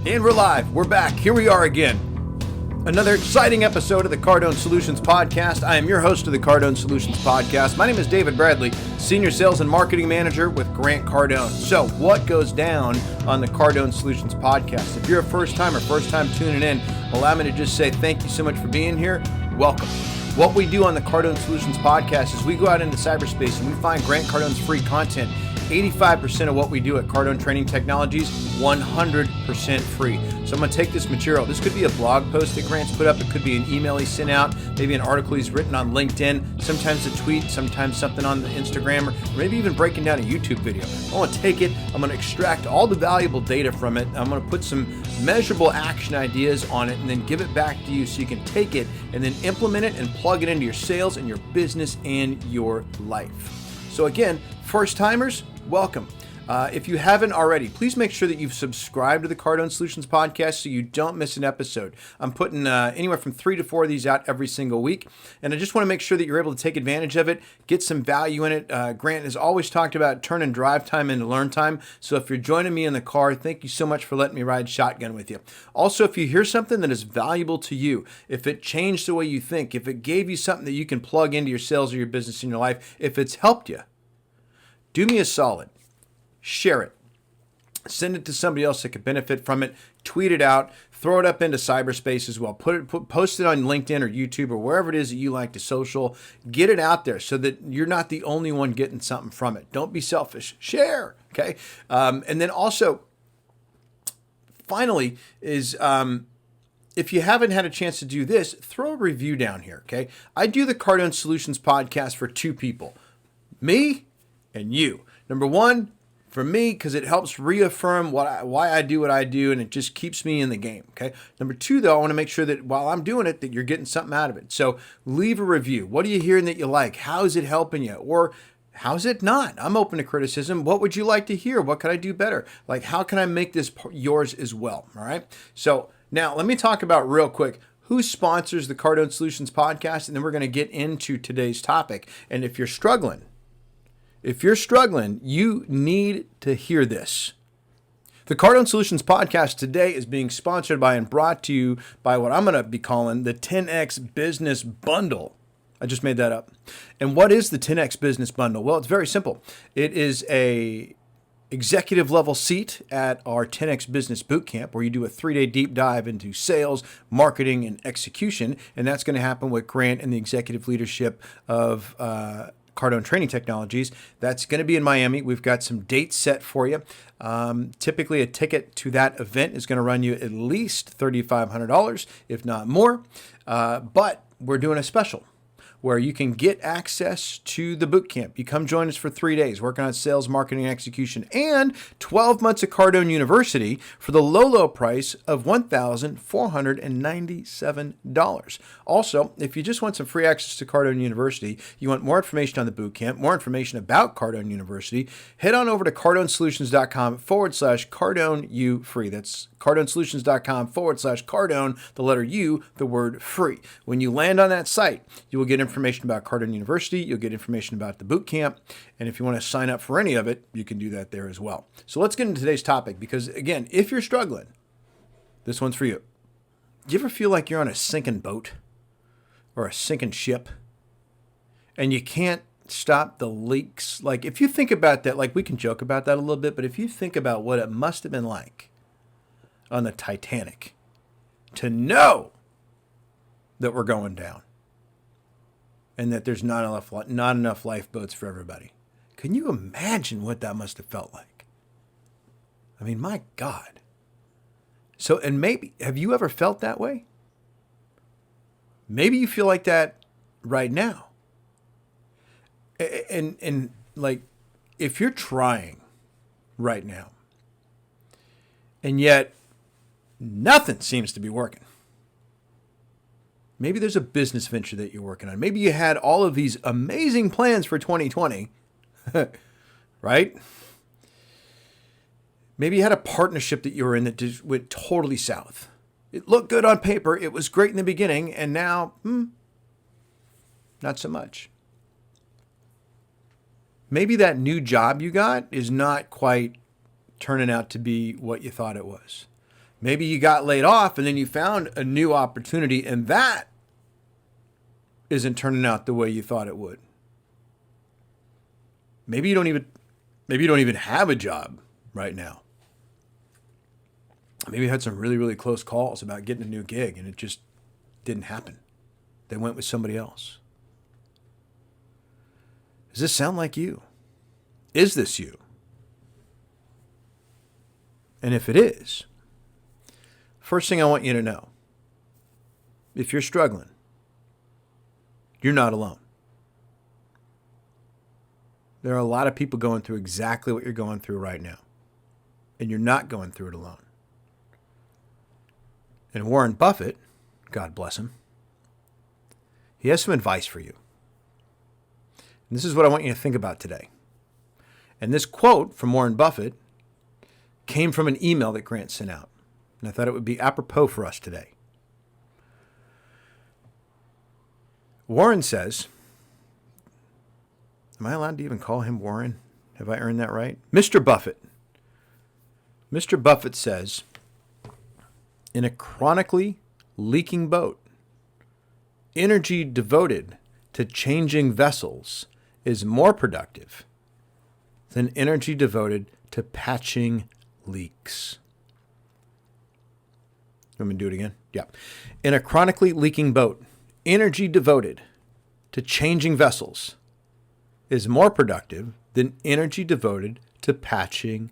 And we're live. We're back. Here we are again. Another exciting episode of the Cardone Solutions Podcast. I am your host of the Cardone Solutions Podcast. My name is David Bradley, Senior Sales and Marketing Manager with Grant Cardone. So, what goes down on the Cardone Solutions Podcast? If you're a first time tuning in, allow me to just say thank you so much for being here. Welcome. What we do on the Cardone Solutions Podcast is we go out into cyberspace and we find Grant Cardone's free content. 85% of what we do at Cardone Training Technologies, 100% free. So I'm going to take this material. This could be a blog post that Grant's put up. It could be an email he sent out, maybe an article he's written on LinkedIn, sometimes a tweet, sometimes something on the Instagram, or maybe even breaking down a YouTube video. I want to take it. I'm going to extract all the valuable data from it. I'm going to put some measurable action ideas on it and then give it back to you so you can take it and then implement it and plug it into your sales and your business and your life. So again, first timers, welcome. If you haven't already, please make sure that you've subscribed to the Cardone Solutions Podcast so you don't miss an episode. I'm putting anywhere from 3 to 4 of these out every single week, and I just want to make sure that you're able to take advantage of it, get some value in it. Grant has always talked about turning drive time into learn time, so if you're joining me in the car, thank you so much for letting me ride shotgun with you. Also, if you hear something that is valuable to you, if it changed the way you think, if it gave you something that you can plug into your sales or your business in your life, if it's helped you, do me a solid. Share it. Send it to somebody else that could benefit from it. Tweet it out. Throw it up into cyberspace as well. Post it on LinkedIn or YouTube or wherever it is that you like to social. Get it out there so that you're not the only one getting something from it. Don't be selfish. Share. Okay. And then also, finally, is if you haven't had a chance to do this, throw a review down here. Okay. I do the Cardone Solutions Podcast for two people, me and you. Number one, for me, because it helps reaffirm why I do what I do, and it just keeps me in the game, okay? Number two, though, I want to make sure that while I'm doing it, that you're getting something out of it. So leave a review. What are you hearing that you like? How is it helping you? Or how's it not? I'm open to criticism. What would you like to hear? What could I do better? Like, how can I make this yours as well, all right? So now let me talk about real quick who sponsors the Cardone Solutions Podcast, and then we're going to get into today's topic. And if you're struggling, you need to hear this. The Cardone Solutions Podcast today is being sponsored by and brought to you by what I'm going to be calling the 10X Business Bundle. I just made that up. And what is the 10X Business Bundle? Well, it's very simple. It is a executive level seat at our 10X Business Bootcamp where you do a 3-day deep dive into sales, marketing, and execution. And that's going to happen with Grant and the executive leadership of Cardone Training Technologies. That's going to be in Miami. We've got some dates set for you. Typically, a ticket to that event is going to run you at least $3,500, if not more. But we're doing a special where you can get access to the boot camp. You come join us for 3 days, working on sales, marketing, and execution, and 12 months of Cardone University for the low price of $1,497. Also, if you just want some free access to Cardone University, you want more information on the boot camp, more information about Cardone University, head on over to cardonesolutions.com/Cardone U free. That's cardonesolutions.com/Cardone, the letter U, the word free. When you land on that site, you will get information about Cardone University. You'll get information about the boot camp. And if you want to sign up for any of it, you can do that there as well. So let's get into today's topic because, again, if you're struggling, this one's for you. Do you ever feel like you're on a sinking boat or a sinking ship and you can't stop the leaks? Like, if you think about that, like, we can joke about that a little bit, but if you think about what it must have been like on the Titanic to know that we're going down and that there's not enough lifeboats for everybody. Can you imagine what that must have felt like? I mean, my God. So, and maybe, have you ever felt that way? Maybe you feel like that right now. And like, if you're trying right now, and yet nothing seems to be working. Maybe there's a business venture that you're working on. Maybe you had all of these amazing plans for 2020, right? Maybe you had a partnership that you were in that just went totally south. It looked good on paper. It was great in the beginning, and now, not so much. Maybe that new job you got is not quite turning out to be what you thought it was. Maybe you got laid off and then you found a new opportunity and that isn't turning out the way you thought it would. Maybe you don't even have a job right now. Maybe you had some really, really close calls about getting a new gig and it just didn't happen. They went with somebody else. Does this sound like you? Is this you? And if it is, first thing I want you to know, if you're struggling, you're not alone. There are a lot of people going through exactly what you're going through right now. And you're not going through it alone. And Warren Buffett, God bless him, he has some advice for you. And this is what I want you to think about today. And this quote from Warren Buffett came from an email that Grant sent out. And I thought it would be apropos for us today. Warren says, am I allowed to even call him Warren? Have I earned that right? Mr. Buffett. Mr. Buffett says, in a chronically leaking boat, energy devoted to changing vessels is more productive than energy devoted to patching leaks. Let me do it again. Yeah. In a chronically leaking boat, energy devoted to changing vessels is more productive than energy devoted to patching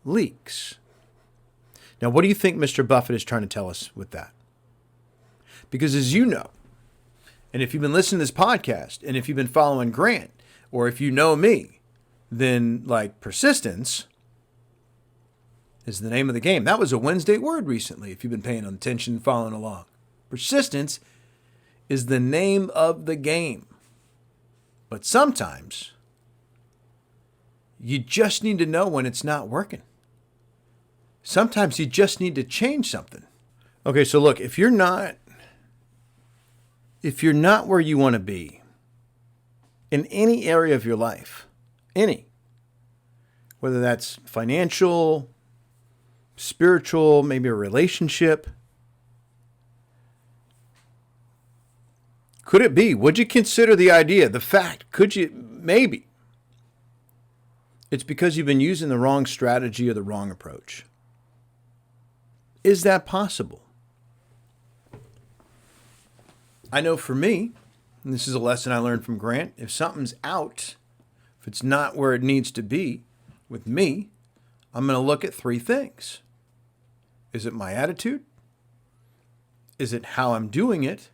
leaks. Now, what do you think Mr. Buffett is trying to tell us with that? Because as you know, and if you've been listening to this podcast, and if you've been following Grant, or if you know me, then like persistence is the name of the game. That was a Wednesday word recently, if you've been paying attention, following along. Persistence is the name of the game. But sometimes you just need to know when it's not working. Sometimes you just need to change something. Okay, so look, if you're not where you want to be in any area of your life, whether that's financial, spiritual, maybe a relationship, could it be? Would you consider the idea, the fact, maybe it's because you've been using the wrong strategy or the wrong approach? Is that possible? I know for me, and this is a lesson I learned from Grant, if something's out, if it's not where it needs to be with me, I'm going to look at three things. Is it my attitude? Is it how I'm doing it?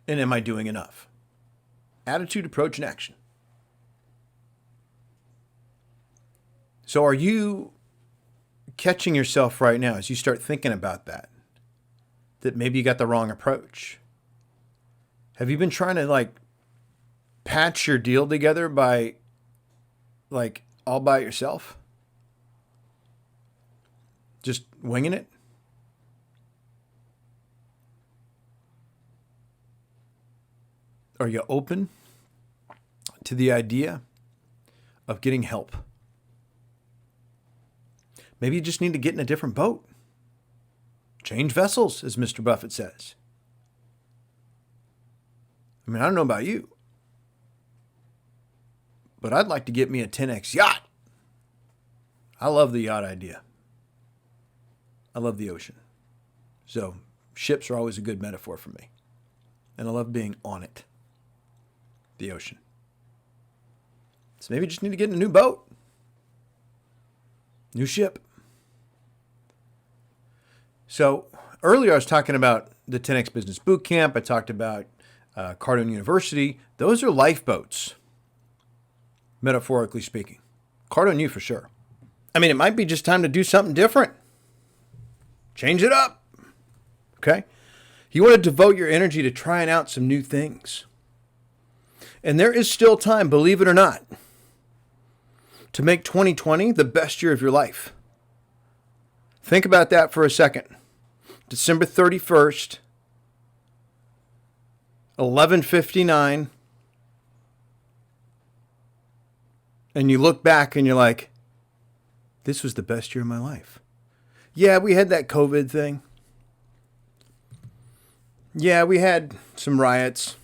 And am I doing enough? Attitude, approach, and action. So are you catching yourself right now as you start thinking about that maybe you got the wrong approach? Have you been trying to patch your deal together by all by yourself? Just winging it? Are you open to the idea of getting help? Maybe you just need to get in a different boat. Change vessels, as Mr. Buffett says. I mean, I don't know about you, but I'd like to get me a 10X yacht. I love the yacht idea. I love the ocean. So ships are always a good metaphor for me. And I love being on it. The ocean. So maybe you just need to get in a new boat. New ship. So earlier I was talking about the 10X Business Bootcamp. I talked about Cardone University. Those are lifeboats, metaphorically speaking. Cardone U for sure. I mean, it might be just time to do something different. Change it up. Okay? You want to devote your energy to trying out some new things. And there is still time, believe it or not, to make 2020 the best year of your life. Think about that for a second. December 31st, 11:59, and you look back and you're like, this was the best year of my life. Yeah, we had that COVID thing. Yeah, we had some riots.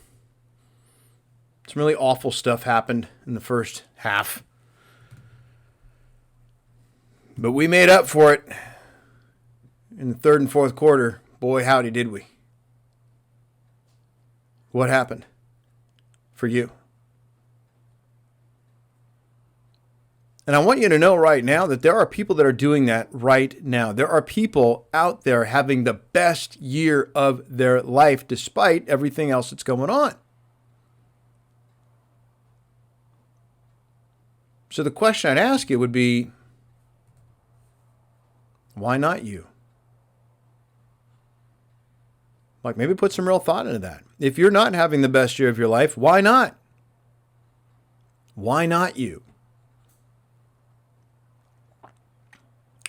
Some really awful stuff happened in the first half. But we made up for it in the third and fourth quarter. Boy, howdy did we. What happened for you? And I want you to know right now that there are people that are doing that right now. There are people out there having the best year of their life despite everything else that's going on. So the question I'd ask you would be, why not you? Like, maybe put some real thought into that. If you're not having the best year of your life, why not? Why not you?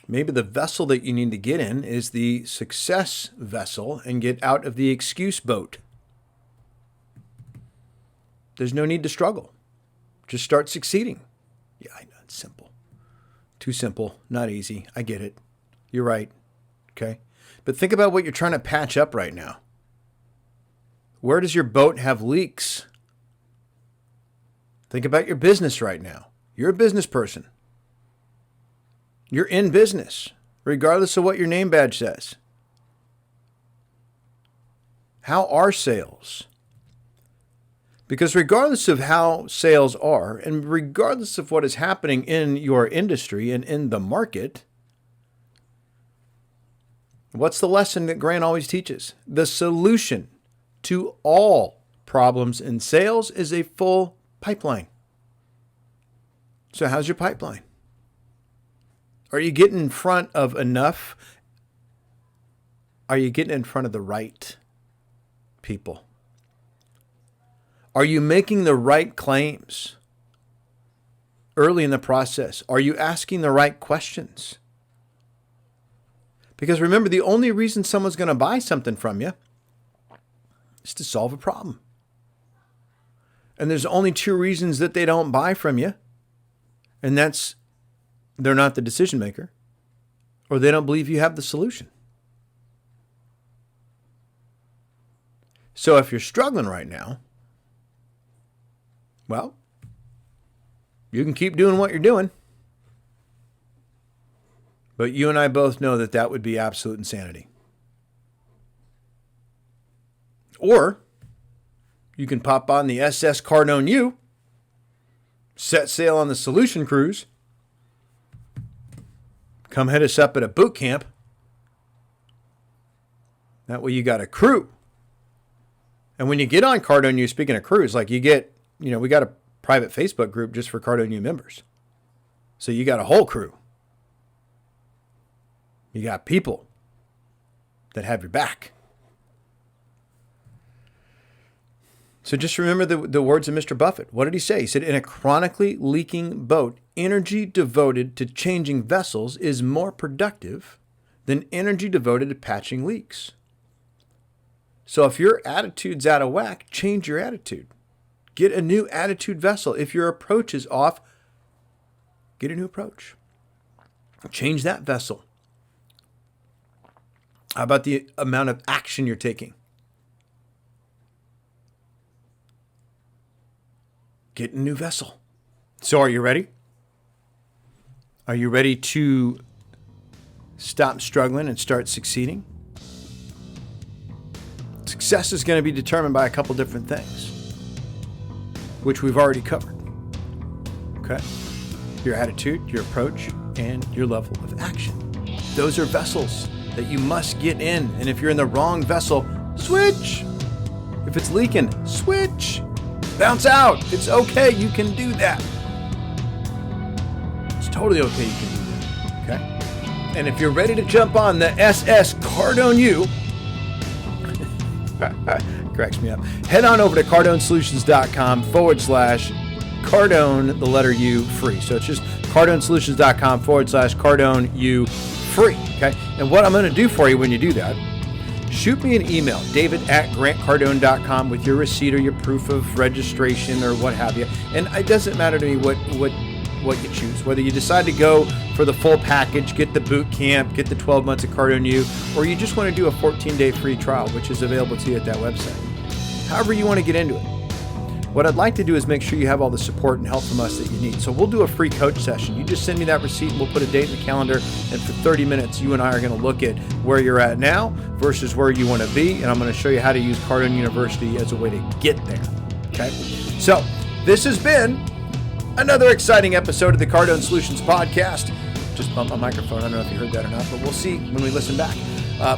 Maybe the vessel that you need to get in is the success vessel and get out of the excuse boat. There's no need to struggle. Just start succeeding. Yeah, I know, it's simple. Too simple, not easy. I get it. You're right. Okay? But think about what you're trying to patch up right now. Where does your boat have leaks? Think about your business right now. You're a business person. You're in business, regardless of what your name badge says. How are sales? Because regardless of how sales are, and regardless of what is happening in your industry and in the market, what's the lesson that Grant always teaches? The solution to all problems in sales is a full pipeline. So how's your pipeline? Are you getting in front of enough? Are you getting in front of the right people? Are you making the right claims early in the process? Are you asking the right questions? Because remember, the only reason someone's going to buy something from you is to solve a problem. And there's only two reasons that they don't buy from you. And that's they're not the decision maker, or they don't believe you have the solution. So if you're struggling right now, well, you can keep doing what you're doing. But you and I both know that that would be absolute insanity. Or you can pop on the SS Cardone U, set sail on the Solution Cruise, come hit us up at a boot camp. That way you got a crew. And when you get on Cardone U, speaking of crews, like you get, we got a private Facebook group just for Cardone U members. So you got a whole crew. You got people that have your back. So just remember the words of Mr. Buffett. What did he say? He said, in a chronically leaking boat, energy devoted to changing vessels is more productive than energy devoted to patching leaks. So if your attitude's out of whack, change your attitude. Get a new attitude vessel. If your approach is off, get a new approach. Change that vessel. How about the amount of action you're taking? Get a new vessel. So are you ready? Are you ready to stop struggling and start succeeding? Success is going to be determined by a couple different things, which we've already covered. Okay? Your attitude, your approach, and your level of action. Those are vessels that you must get in. And if you're in the wrong vessel, switch. If it's leaking, switch. Bounce out. It's okay. You can do that. It's totally okay. You can do that. Okay? And if you're ready to jump on the SS Cardone U, cracks me up. Head on over to cardonesolutions.com/Cardone, the letter U, free. So it's just cardonesolutions.com/Cardone U, free. Okay? And what I'm going to do for you when you do that, shoot me an email, david@grantcardone.com, with your receipt or your proof of registration or what have you. And it doesn't matter to me what what you choose. Whether you decide to go for the full package, get the boot camp, get the 12 months of Cardone U, or you just want to do a 14-day free trial, which is available to you at that website. However you want to get into it. What I'd like to do is make sure you have all the support and help from us that you need. So we'll do a free coach session. You just send me that receipt and we'll put a date in the calendar. And for 30 minutes, you and I are going to look at where you're at now versus where you want to be. And I'm going to show you how to use Cardone University as a way to get there. Okay. So this has been another exciting episode of the Cardone Solutions Podcast. Just bumped my microphone. I don't know if you heard that or not, but we'll see when we listen back.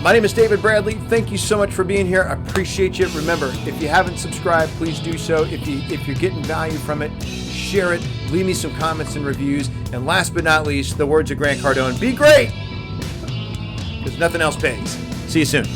My name is David Bradley. Thank you so much for being here. I appreciate you. Remember, if you haven't subscribed, please do so. If you're getting value from it, share it. Leave me some comments and reviews. And last but not least, the words of Grant Cardone, be great, because nothing else pays. See you soon.